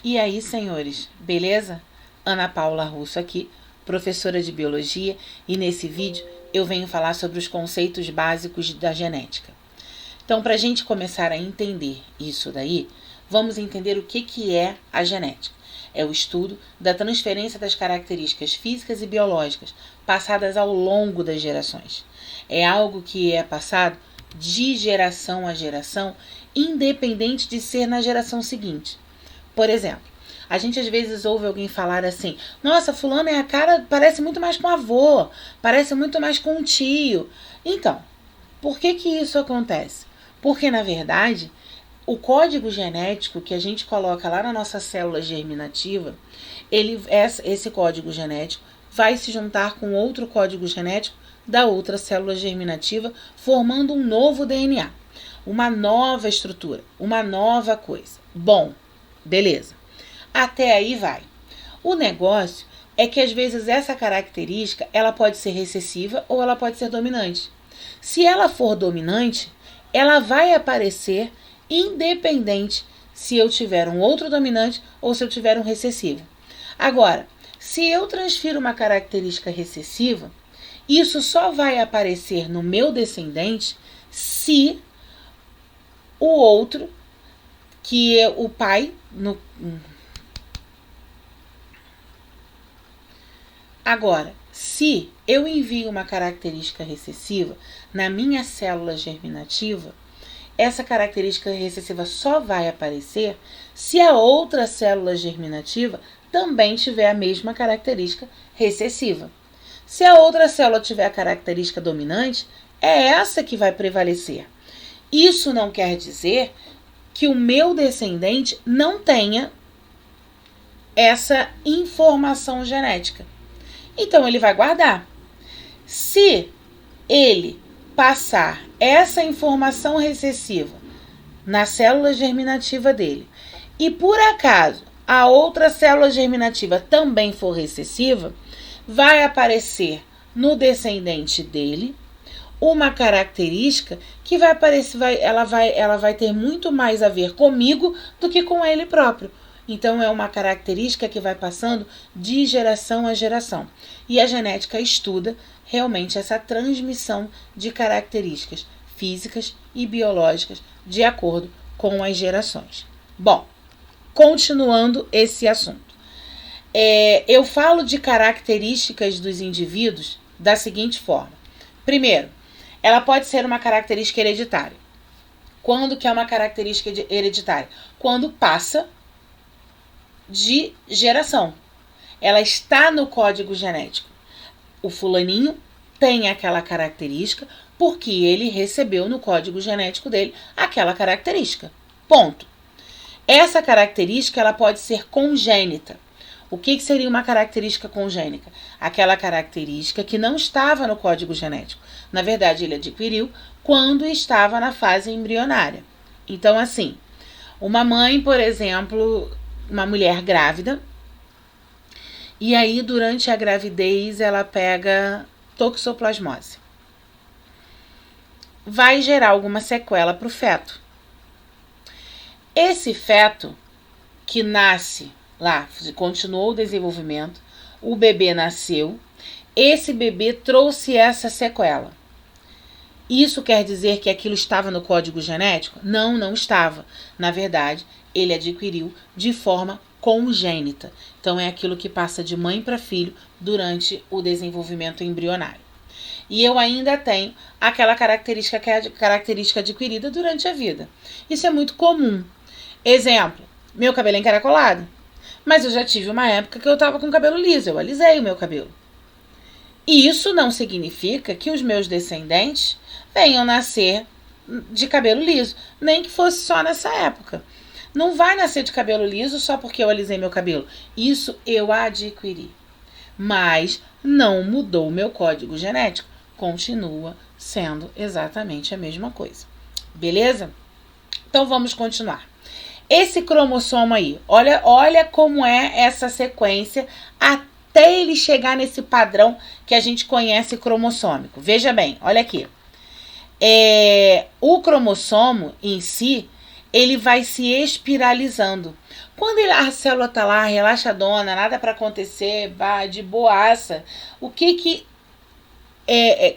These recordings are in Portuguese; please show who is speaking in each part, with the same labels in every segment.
Speaker 1: E aí, senhores, beleza? Ana Paula Russo aqui, professora de biologia, e nesse vídeo eu venho falar sobre os conceitos básicos da genética. Então, para a gente começar a entender isso daí, vamos entender o que é a genética. É o estudo da transferência das características físicas e biológicas passadas ao longo das gerações. É algo que é passado de geração a geração, independente de ser na geração seguinte. Por exemplo, a gente às vezes ouve alguém falar assim: nossa, fulano é a cara, parece muito mais com o avô, parece muito mais com o tio. Então, por que isso acontece? Porque, na verdade, o código genético que a gente coloca lá na nossa célula germinativa, esse código genético vai se juntar com outro código genético da outra célula germinativa, formando um novo DNA, uma nova estrutura, uma nova coisa. Bom, beleza. Até aí vai. O negócio é que às vezes essa característica ela pode ser recessiva ou ela pode ser dominante. Se ela for dominante, ela vai aparecer independente se eu tiver um outro dominante ou se eu tiver um recessivo. Agora, se eu transfiro uma característica recessiva, isso só vai aparecer no meu descendente se o outro, que é o pai, Agora, se eu envio uma característica recessiva na minha célula germinativa, essa característica recessiva só vai aparecer se a outra célula germinativa também tiver a mesma característica recessiva. Se a outra célula tiver a característica dominante, é essa que vai prevalecer. Isso não quer dizer que o meu descendente não tenha essa informação genética. Então, ele vai guardar. Se ele passar essa informação recessiva na célula germinativa dele e, por acaso, a outra célula germinativa também for recessiva, vai aparecer no descendente dele uma característica que vai aparecer, ela vai ter muito mais a ver comigo do que com ele próprio. Então, é uma característica que vai passando de geração a geração. E a genética estuda realmente essa transmissão de características físicas e biológicas de acordo com as gerações. Bom, continuando esse assunto. Eu falo de características dos indivíduos da seguinte forma. Primeiro, ela pode ser uma característica hereditária. Quando que é uma característica hereditária? Quando passa de geração. Ela está no código genético. O fulaninho tem aquela característica porque ele recebeu no código genético dele aquela característica. Ponto. Essa característica ela pode ser congênita. O que seria uma característica congênita? Aquela característica que não estava no código genético. Na verdade, ele adquiriu quando estava na fase embrionária. Então, assim, uma mãe, por exemplo, uma mulher grávida, e aí durante a gravidez ela pega toxoplasmose. Vai gerar alguma sequela para o feto. Esse feto que nasce lá, continuou o desenvolvimento, o bebê nasceu, esse bebê trouxe essa sequela. Isso quer dizer que aquilo estava no código genético? Não, não estava. Na verdade, ele adquiriu de forma congênita. Então, é aquilo que passa de mãe para filho durante o desenvolvimento embrionário. E eu ainda tenho aquela característica que é a característica adquirida durante a vida. Isso é muito comum. Exemplo, meu cabelo é encaracolado. Mas eu já tive uma época que eu estava com cabelo liso, eu alisei o meu cabelo. E isso não significa que os meus descendentes venham nascer de cabelo liso, nem que fosse só nessa época. Não vai nascer de cabelo liso só porque eu alisei meu cabelo. Isso eu adquiri. Mas não mudou o meu código genético. Continua sendo exatamente a mesma coisa. Beleza? Então vamos continuar. Esse cromossomo aí, olha como é essa sequência até ele chegar nesse padrão que a gente conhece cromossômico. Veja bem, olha aqui. O cromossomo em si, ele vai se espiralizando. Quando a célula está lá relaxadona, nada para acontecer, vai de boaça,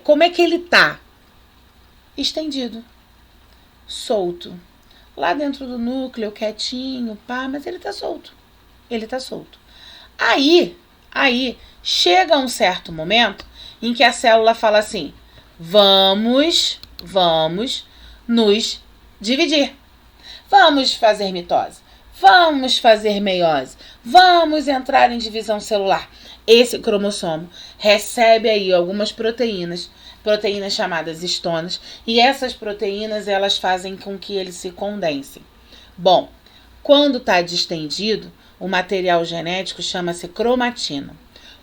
Speaker 1: como é que ele tá? Estendido, solto. Lá dentro do núcleo, quietinho, pá, mas ele tá solto. Ele tá solto. Aí, chega um certo momento em que a célula fala assim: vamos nos dividir. Vamos fazer mitose. Vamos fazer meiose. Vamos entrar em divisão celular. Esse cromossomo recebe aí algumas proteínas chamadas histonas, e essas proteínas elas fazem com que eles se condensem. Bom, quando está distendido, o material genético chama-se cromatina.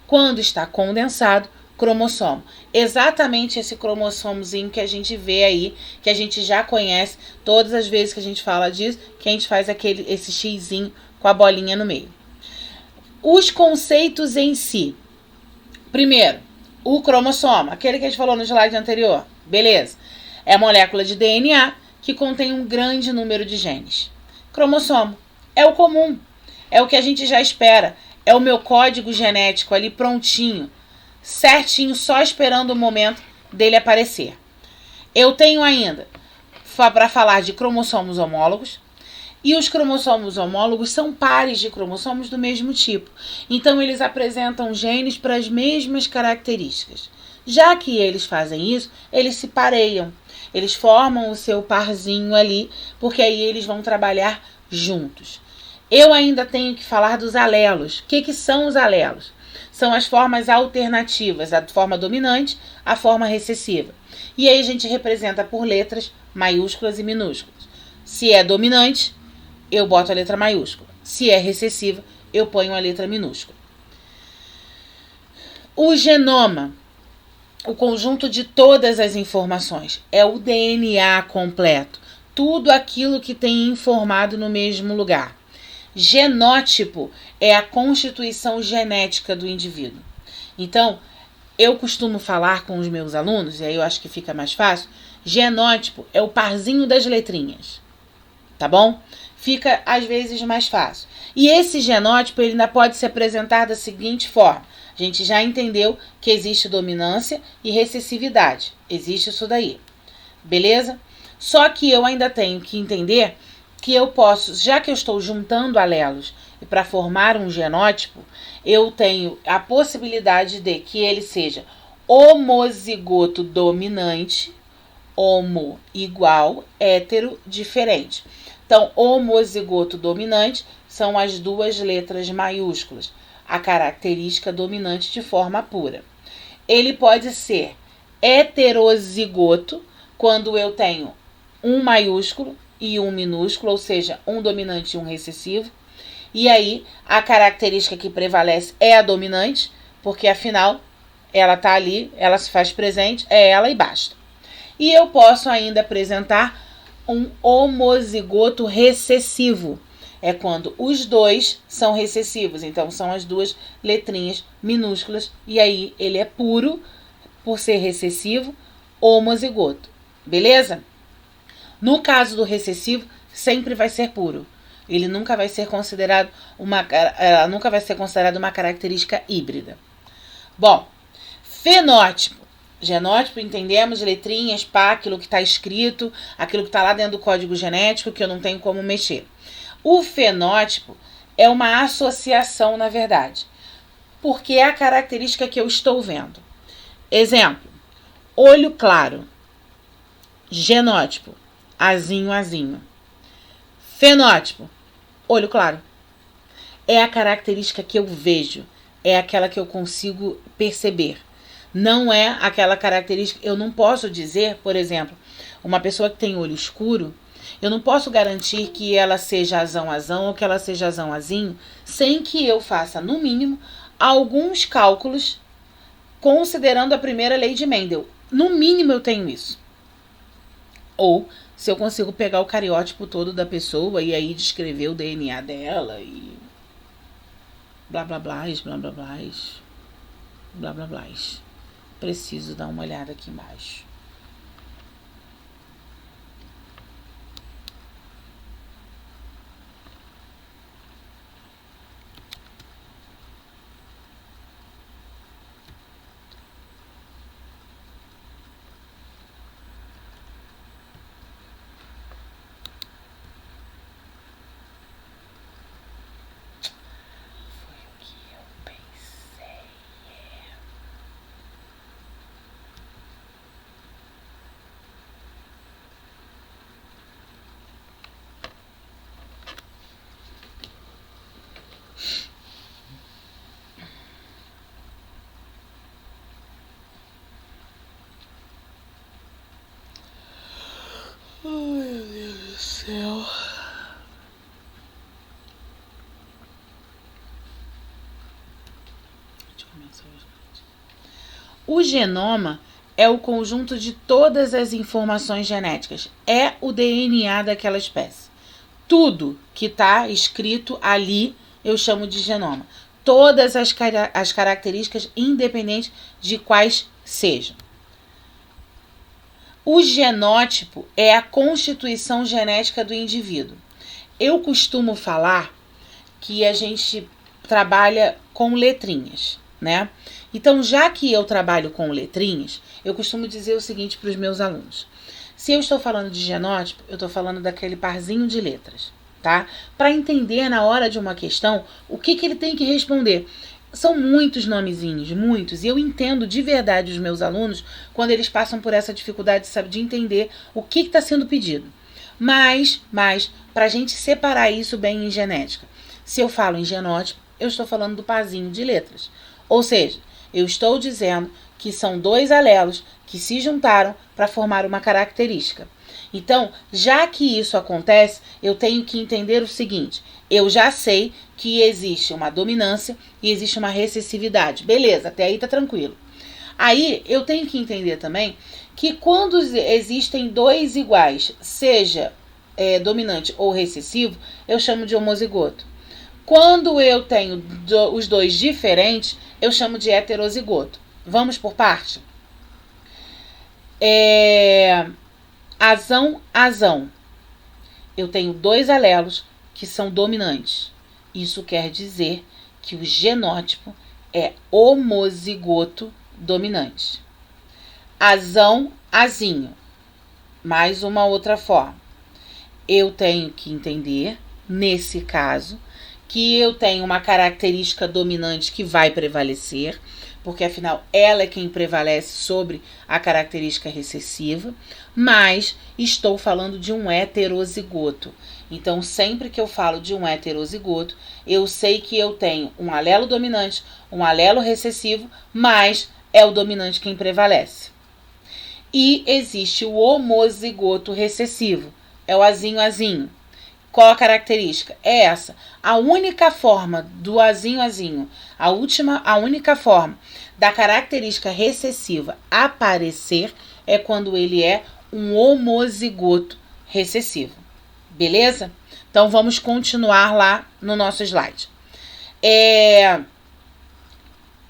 Speaker 1: Quando está condensado, cromossomo. Exatamente esse cromossomozinho que a gente vê aí, que a gente já conhece, todas as vezes que a gente fala disso, que a gente faz esse xizinho com a bolinha no meio. Os conceitos em si. Primeiro, o cromossomo, aquele que a gente falou no slide anterior, beleza. É a molécula de DNA que contém um grande número de genes. Cromossomo é o comum, é o que a gente já espera, é o meu código genético ali prontinho, certinho, só esperando o momento dele aparecer. Eu tenho ainda, para falar de cromossomos homólogos, e os cromossomos homólogos são pares de cromossomos do mesmo tipo. Então, eles apresentam genes para as mesmas características. Já que eles fazem isso, eles se pareiam. Eles formam o seu parzinho ali, porque aí eles vão trabalhar juntos. Eu ainda tenho que falar dos alelos. O que são os alelos? São as formas alternativas, a forma dominante, a forma recessiva. E aí a gente representa por letras maiúsculas e minúsculas. Se é dominante, eu boto a letra maiúscula. Se é recessiva, eu ponho a letra minúscula. O genoma, o conjunto de todas as informações, é o DNA completo. Tudo aquilo que tem informado no mesmo lugar. Genótipo é a constituição genética do indivíduo. Então, eu costumo falar com os meus alunos, e aí eu acho que fica mais fácil, genótipo é o parzinho das letrinhas. Tá bom? Fica, às vezes, mais fácil. E esse genótipo ele ainda pode se apresentar da seguinte forma. A gente já entendeu que existe dominância e recessividade. Existe isso daí. Beleza? Só que eu ainda tenho que entender que eu posso, já que eu estou juntando alelos e para formar um genótipo, eu tenho a possibilidade de que ele seja homozigoto dominante, homo igual, hétero diferente. Então, homozigoto dominante são as duas letras maiúsculas, a característica dominante de forma pura. Ele pode ser heterozigoto, quando eu tenho um maiúsculo e um minúsculo, ou seja, um dominante e um recessivo. E aí, a característica que prevalece é a dominante, porque afinal, ela está ali, ela se faz presente, é ela e basta. E eu posso ainda apresentar um homozigoto recessivo. É quando os dois são recessivos, então são as duas letrinhas minúsculas, e aí ele é puro, por ser recessivo, homozigoto. Beleza? No caso do recessivo, sempre vai ser puro. Ele nunca vai ser considerado uma característica híbrida. Bom, fenótipo. Genótipo, entendemos, letrinhas, pá, aquilo que está escrito, aquilo que está lá dentro do código genético, que eu não tenho como mexer. O fenótipo é uma associação, na verdade, porque é a característica que eu estou vendo. Exemplo, olho claro, genótipo, azinho, azinho. Fenótipo, olho claro. É a característica que eu vejo, é aquela que eu consigo perceber. Não é aquela característica, eu não posso dizer, por exemplo, uma pessoa que tem olho escuro, eu não posso garantir que ela seja azão ou que ela seja azão-azinho, sem que eu faça, no mínimo, alguns cálculos considerando a primeira lei de Mendel. No mínimo eu tenho isso. Ou se eu consigo pegar o cariótipo todo da pessoa e aí descrever o DNA dela e blá blá blá, blá blá blá, blá blá blá. Preciso dar uma olhada aqui embaixo. céu. O genoma é o conjunto de todas as informações genéticas. É o DNA daquela espécie. Tudo que está escrito ali eu chamo de genoma. Todas as características, independente de quais sejam. O genótipo é a constituição genética do indivíduo. Eu costumo falar que a gente trabalha com letrinhas, né? Então, já que eu trabalho com letrinhas, eu costumo dizer o seguinte para os meus alunos. Se eu estou falando de genótipo, eu estou falando daquele parzinho de letras, tá? Para entender na hora de uma questão o que ele tem que responder. São muitos nomezinhos, muitos, e eu entendo de verdade os meus alunos quando eles passam por essa dificuldade, sabe, de entender o que está sendo pedido. Mas para a gente separar isso bem em genética, se eu falo em genótipo, eu estou falando do parzinho de letras. Ou seja, eu estou dizendo que são dois alelos que se juntaram para formar uma característica. Então, já que isso acontece, eu tenho que entender o seguinte: eu já sei que existe uma dominância e existe uma recessividade. Beleza, até aí tá tranquilo. Aí eu tenho que entender também que quando existem dois iguais, seja dominante ou recessivo, eu chamo de homozigoto. Quando eu tenho os dois diferentes, eu chamo de heterozigoto. Vamos por parte? Azão. Eu tenho dois alelos que são dominantes. Isso quer dizer que o genótipo é homozigoto dominante. Azinho. Mais uma outra forma. Eu tenho que entender, nesse caso, que eu tenho uma característica dominante que vai prevalecer, porque afinal ela é quem prevalece sobre a característica recessiva, mas estou falando de um heterozigoto. Então, sempre que eu falo de um heterozigoto, eu sei que eu tenho um alelo dominante, um alelo recessivo, mas é o dominante quem prevalece. E existe o homozigoto recessivo, é o azinho. Qual a característica? É essa. A única forma do azinho, a única forma da característica recessiva aparecer é quando ele é um homozigoto recessivo. Beleza? Então vamos continuar lá no nosso slide.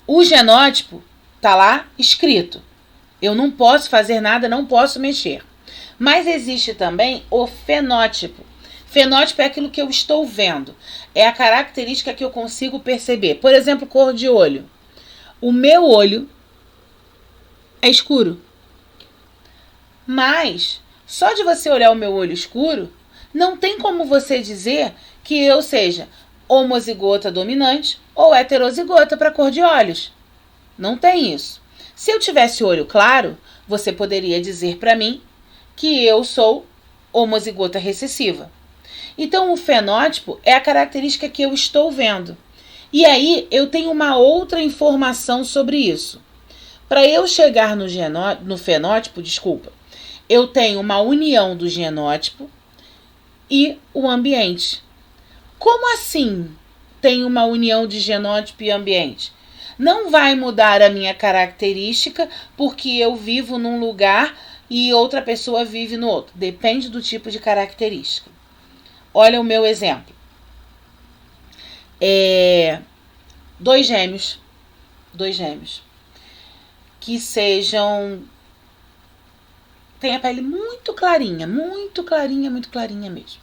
Speaker 1: O genótipo tá lá escrito. Eu não posso fazer nada, não posso mexer. Mas existe também o fenótipo. Fenótipo é aquilo que eu estou vendo. É a característica que eu consigo perceber. Por exemplo, cor de olho. O meu olho é escuro. Mas, só de você olhar o meu olho escuro, não tem como você dizer que eu seja homozigota dominante ou heterozigota para cor de olhos. Não tem isso. Se eu tivesse olho claro, você poderia dizer para mim que eu sou homozigota recessiva. Então, o fenótipo é a característica que eu estou vendo. E aí, eu tenho uma outra informação sobre isso. Para eu chegar no fenótipo, eu tenho uma união do genótipo e o ambiente. Como assim tem uma união de genótipo e ambiente? Não vai mudar a minha característica porque eu vivo num lugar e outra pessoa vive no outro. Depende do tipo de característica. Olha o meu exemplo. Dois gêmeos que sejam... tem a pele muito clarinha mesmo.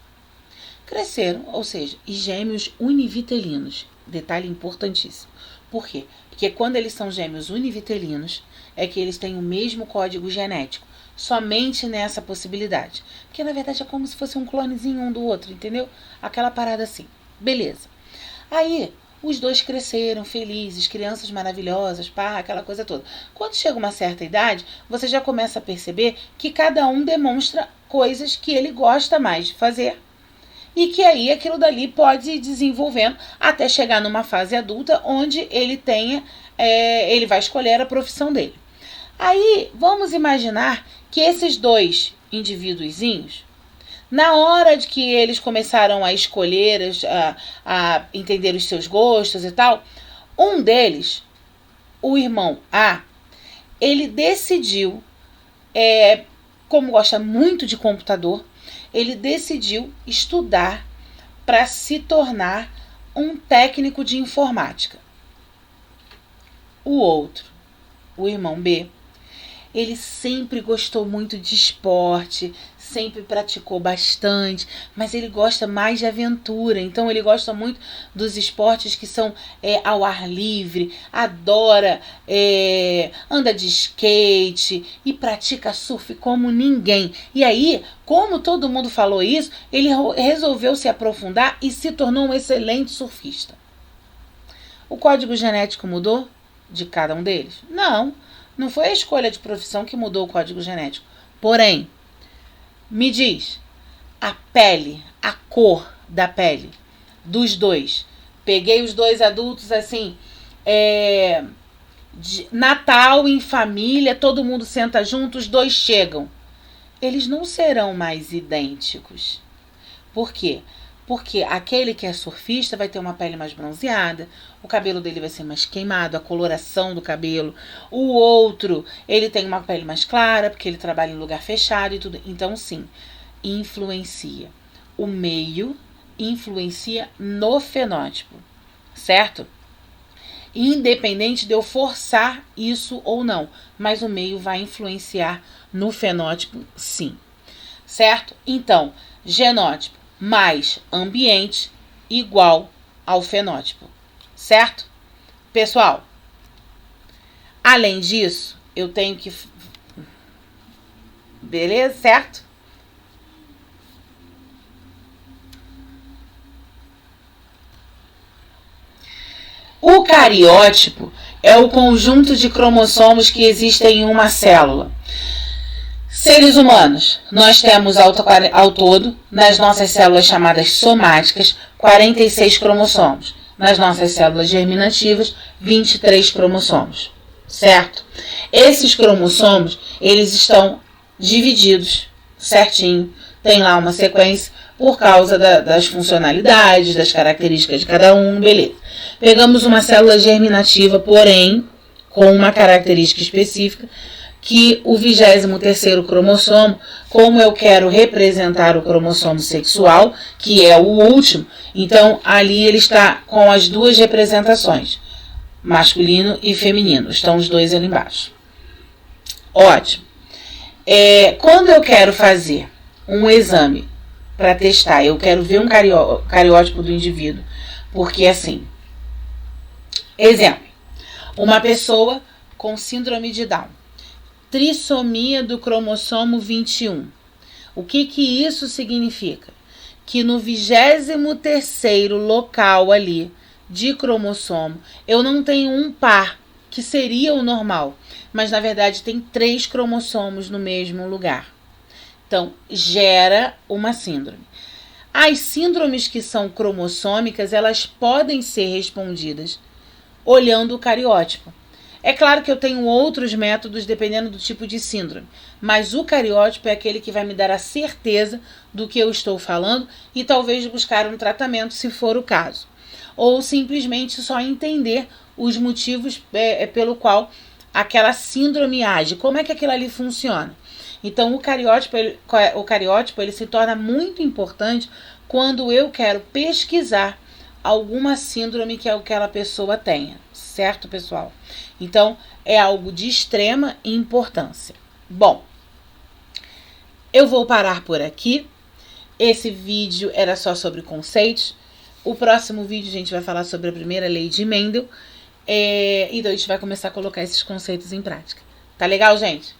Speaker 1: Cresceram, ou seja, gêmeos univitelinos. Detalhe importantíssimo. Por quê? Porque quando eles são gêmeos univitelinos, é que eles têm o mesmo código genético. Somente nessa possibilidade. Porque na verdade é como se fosse um clonezinho um do outro, entendeu? Aquela parada assim. Beleza. Aí, os dois cresceram felizes, crianças maravilhosas, aquela coisa toda. Quando chega uma certa idade, você já começa a perceber que cada um demonstra coisas que ele gosta mais de fazer. E que aí aquilo dali pode ir desenvolvendo até chegar numa fase adulta onde ele ele vai escolher a profissão dele. Aí, vamos imaginar que esses dois indivíduozinhos Na hora de que eles começaram a escolher, a entender os seus gostos e tal, um deles, o irmão A, ele decidiu, como gosta muito de computador, ele decidiu estudar para se tornar um técnico de informática. O outro, o irmão B, ele sempre gostou muito de esporte, sempre praticou bastante, mas ele gosta mais de aventura, então ele gosta muito dos esportes que são ao ar livre, adora, anda de skate e pratica surf como ninguém. E aí, como todo mundo falou isso, ele resolveu se aprofundar e se tornou um excelente surfista. O código genético mudou de cada um deles? Não foi a escolha de profissão que mudou o código genético. Porém, me diz, a pele, a cor da pele dos dois. Peguei os dois adultos assim, de Natal em família, todo mundo senta junto, os dois chegam. Eles não serão mais idênticos. Por quê? Porque aquele que é surfista vai ter uma pele mais bronzeada, o cabelo dele vai ser mais queimado, a coloração do cabelo. O outro, ele tem uma pele mais clara, porque ele trabalha em lugar fechado e tudo. Então, sim, influencia. O meio influencia no fenótipo, certo? Independente de eu forçar isso ou não, mas o meio vai influenciar no fenótipo, sim. Certo? Então, genótipo mais ambiente igual ao fenótipo, certo? Pessoal, além disso, eu tenho que... Beleza? Certo? O cariótipo é o conjunto de cromossomos que existem em uma célula. Seres humanos, nós temos ao todo, nas nossas células chamadas somáticas, 46 cromossomos. Nas nossas células germinativas, 23 cromossomos. Certo? Esses cromossomos, eles estão divididos certinho. Tem lá uma sequência por causa das funcionalidades, das características de cada um, beleza. Pegamos uma célula germinativa, porém, com uma característica específica, que o 23º cromossomo, como eu quero representar o cromossomo sexual, que é o último, então ali ele está com as duas representações, masculino e feminino, estão os dois ali embaixo. Ótimo. Quando eu quero fazer um exame para testar, eu quero ver um cariótipo do indivíduo, porque assim, exemplo, uma pessoa com síndrome de Down, trissomia do cromossomo 21. O que isso significa? Que no 23º local ali de cromossomo, eu não tenho um par, que seria o normal, mas na verdade tem 3 cromossomos no mesmo lugar. Então, gera uma síndrome. As síndromes que são cromossômicas, elas podem ser respondidas olhando o cariótipo. É claro que eu tenho outros métodos dependendo do tipo de síndrome, mas o cariótipo é aquele que vai me dar a certeza do que eu estou falando e talvez buscar um tratamento se for o caso. Ou simplesmente só entender os motivos pelo qual aquela síndrome age, como é que aquilo ali funciona. Então o cariótipo ele se torna muito importante quando eu quero pesquisar alguma síndrome que aquela pessoa tenha, certo, pessoal? Então, é algo de extrema importância. Bom, eu vou parar por aqui. Esse vídeo era só sobre conceitos. O próximo vídeo a gente vai falar sobre a primeira lei de Mendel. Então, a gente vai começar a colocar esses conceitos em prática. Tá legal, gente?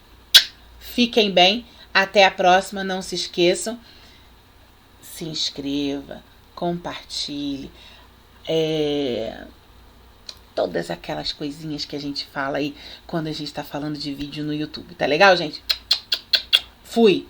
Speaker 1: Fiquem bem. Até a próxima. Não se esqueçam. Se inscreva. Compartilhe. Todas aquelas coisinhas que a gente fala aí quando a gente tá falando de vídeo no YouTube. Tá legal, gente? Fui!